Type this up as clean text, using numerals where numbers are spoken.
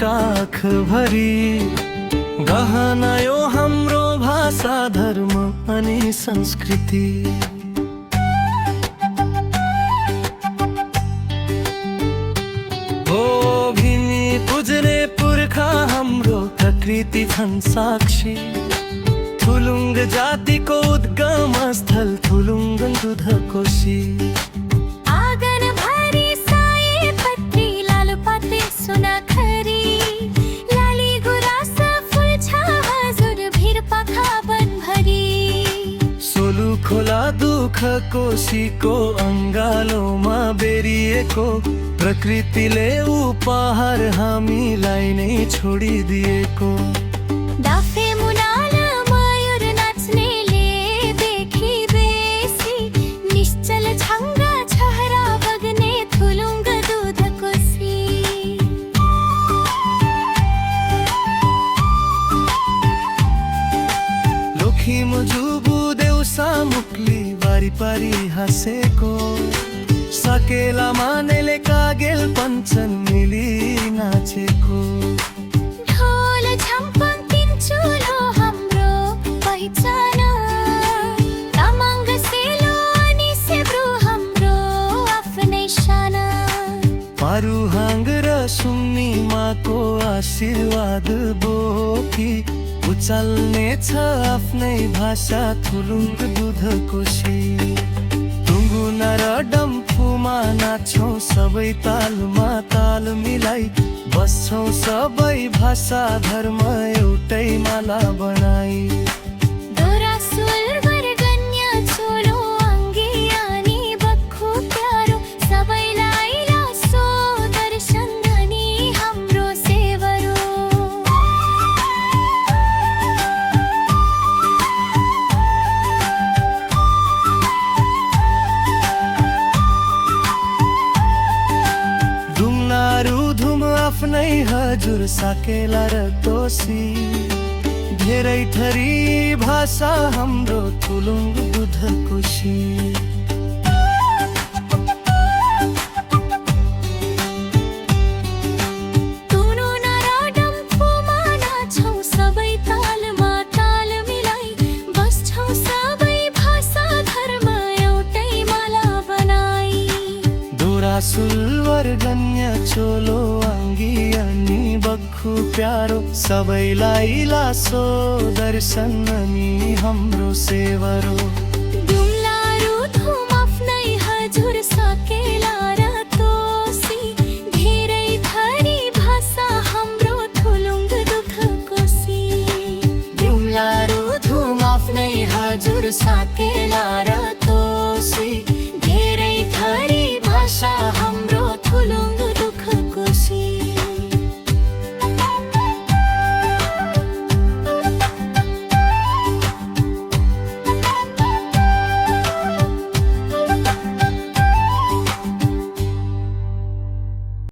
काख भरी गहना यो हाम्रो भाषा धर्म अनि संस्कृति। हो भीमी पुज्ने पुर्खा हाम्रो प्रकृति छन् साक्षी। थुलुङ्ग जातिको उद्गम स्थल थुलुङ्ग दुधकोशी। आँगन भरी सयपत्री लालुपाते सुनाखरी लाली गुराँस फुल्छ हजुर भिरपाखा वनभरि। सोलु खोला दुःख कोशीको अङ्गालोमा बेरिएको प्रकृतिले उपहार हामीलाई नै छोडिदिएको। डाफे मुनाल मयूर नाच्नेले देखि बेसी निश्चल छङ्गा छहरा बग्ने थुलुङ्ग दुधकोशी। लोखी मुजुबु देउसा मुक्ली वारिपारी हाँसेको। सकेला मानेले कागेल पञ्चन मिली नाचेको। ढोल झम्पन तिनचुलो हाम्रो पहिचान। तामाङ सेलो अनि सेब्रु हाम्रो आफ्नै शान। पारुहाङ र सुम्निमाको आशीर्वाद बोकी उचाल्नेछ आफ्नै भाषा थुलुङ्ग दुधकोशी। टुङ्गुना र डम्फुमा नाच्छौँ सबै तालमा ताल मिलाई बस्छौँ सबै भाषा धर्म एउटै माला बनाई। दोरा सुलवर गन्य चोलो अङ्गी अनि बक्खु प्यारो सबैलाई लासो दर्शन धनी हाम्रो सेवरो। दुम्नारू धुम आफ्नै हजुर साकेला र तोसी। धेरै थरी भाषा हाम्रो थुलुङ्ग दुधकोशी। तुनुना र डम्फुमा नाच्छौँ सबै तालमा ताल मिलाई बस्छौँ सबै भाषा धर्म एउटै माला बनाई। दोरा सुलवर गन्य चोलो अङ्गी अनि बक्खु प्यारो सबैलाई लासो दर्शन अनि हाम्रो सेवरो। दुम्लारू धुम आफ्नै हजुर साकेला र तोसी। धेरै थरी भाषा हाम्रो थुलुङ्ग दुधकोशी। दुम्लारू धुम आफ्नै हजुर साकेला र